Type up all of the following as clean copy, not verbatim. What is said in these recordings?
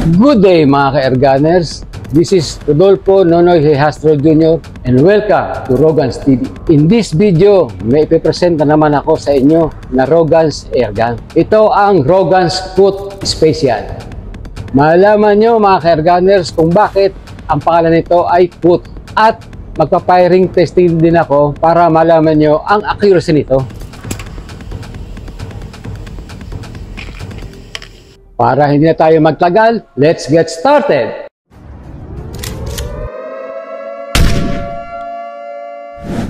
Good day mga ka-Airgunners. This is Rodolfo Nonoy Hastro Jr. and welcome to Rogan's TV. In this video, may ipipresent na naman ako sa inyo na Rogan's Airgun. Ito ang Rogan's Foot Special. Malaman nyo mga ka-Airgunners kung bakit ang pangalan nito ay Foot. At magpa-firing testing din ako para malaman nyo ang accuracy nito. Para hindi na tayo magtagal, let's get started!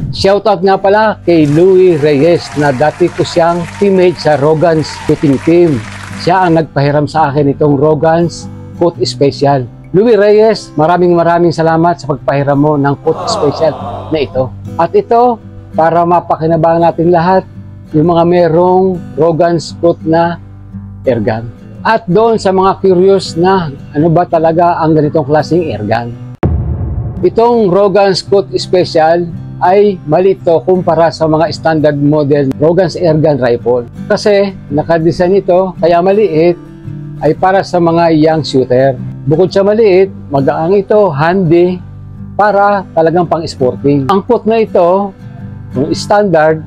Shoutout nga pala kay Louie Reyes na dati ko siyang teammate sa Rogan's Shooting Team. Siya ang nagpahiram sa akin itong Rogan's Foot Special. Louie Reyes, maraming salamat sa pagpahiram mo ng Foot Special na ito. At ito, para mapakinabangan natin lahat, yung mga merong Rogan's Foot na airgun. At doon sa mga curious na ano ba talaga ang ganitong klaseng airgun. Itong Rogan's Foot Special ay maliit to kumpara sa mga standard model Rogan's Airgun Rifle. Kasi nakadesign ito kaya maliit ay para sa mga young shooter. Bukod sa maliit, magaang ito, handy para talagang pang-sporting. Ang foot na ito, yung standard,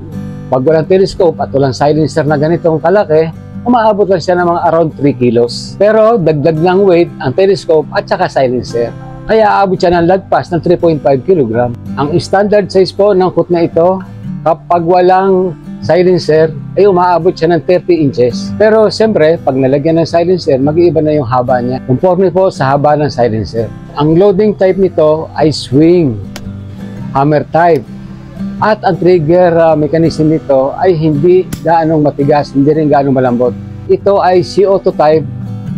pag walang telescope at walang silencer na ganitong kalaki, umaabot lang siya ng mga around 3 kilos. Pero dagdag ng weight ang telescope at saka silencer. Kaya aabot siya ng lagpas ng 3.5 kg. Ang standard size po ng foot na ito, kapag walang silencer, ay umaabot siya ng 30 inches. Pero siyempre, pag nalagyan ng silencer, mag-iiba na yung haba niya. Conforme po sa haba ng silencer. Ang loading type nito ay swing, hammer type. At ang trigger mechanism nito ay hindi gaanong matigas, hindi rin gaanong malambot. Ito ay CO2 type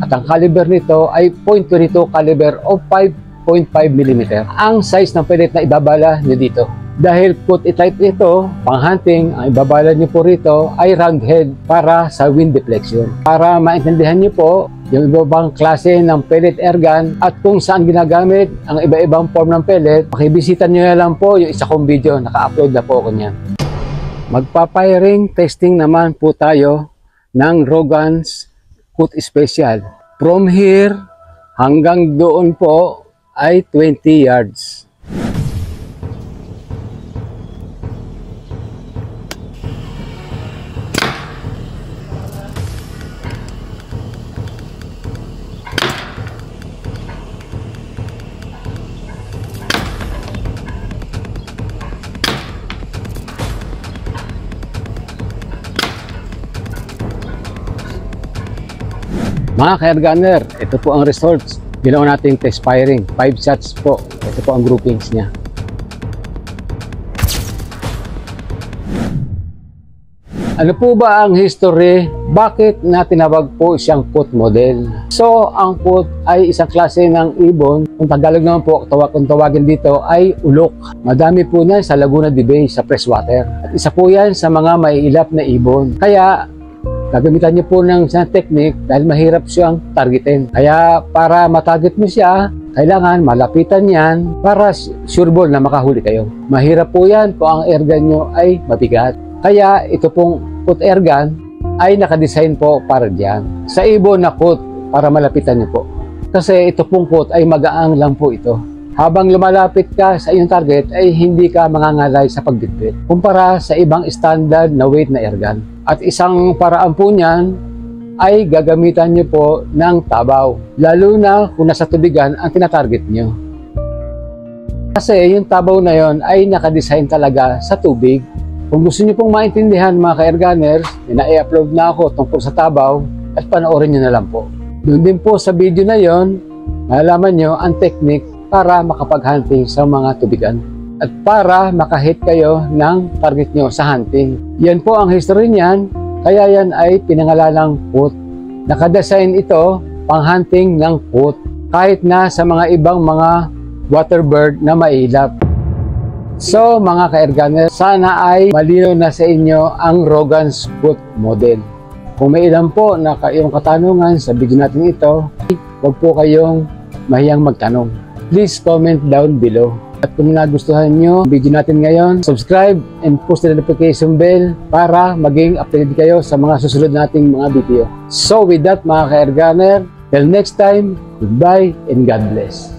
at ang caliber nito ay .22 caliber o 5.5 mm. Ang size ng pellet na ibabala nyo dito. Dahil foot type ito, pang hunting, ang ibabala nyo po rito ay round head para sa wind deflection. Para maintindihan nyo po yung ibang klase ng pellet airgun at kung saan ginagamit ang iba-ibang form ng pellet, pakibisita nyo na lang po yung isa kong video, naka-upload na po ako niyan. Magpa-firing testing naman po tayo ng Rogan's Foot Special. From here hanggang doon po ay 20 yards. Mga ka-airgunner, ito po ang results. Ginawa natin test firing. 5 shots po. Ito po ang groupings niya. Ano po ba ang history? Bakit na tinawag po siyang foot model? So, ang foot ay isang klase ng ibon. Kung Tagalog naman po, kung tawagin dito ay ulok. Madami po na sa Laguna de Bay, sa freshwater. At isa po yan sa mga maiilap na ibon. Kaya, gagamitan niyo po ng isang technique dahil mahirap siyang targetin. Kaya para matarget mo siya, kailangan malapitan yan para sureball na makahuli kayo. Mahirap po yan kung ang airgun nyo ay mabigat. Kaya ito pong foot airgun ay nakadesign po para diyan. Sa ibon na foot para malapitan nyo po. Kasi ito pong foot ay magaang lang po ito. Habang lumalapit ka sa iyong target ay hindi ka mangangalay sa pagbitbit kumpara sa ibang standard na weight na airgun. At isang paraan po niyan ay gagamitan nyo po ng tabaw. Lalo na kung nasa tubigan ang tinatarget nyo. Kasi yung tabaw na yon ay nakadesign talaga sa tubig. Kung gusto nyo pong maintindihan mga ka-airgunners, i-upload na ako tungkol sa tabaw at panoorin nyo na lang po. Doon din po sa video na yon, malalaman nyo ang technique para makapag-hunting sa mga tubigan at para makahit kayo ng target nyo sa hunting. Yan po ang history niyan, kaya yan ay pinangalalang foot. Nakadesign ito pang hunting ng foot kahit na sa mga ibang mga waterbird na mailap. So mga ka-airgunner, sana ay malinaw na sa inyo ang Rogan's Foot model. Kung may ilan po na kayong katanungan sa video natin ito, huwag po kayong mahiyang magtanong. Please comment down below. At kung nagustuhan nyo ang video natin ngayon, subscribe and post the notification bell para maging updated kayo sa mga susunod nating mga video. So with that mga ka-airgunner, till next time, Goodbye and God bless.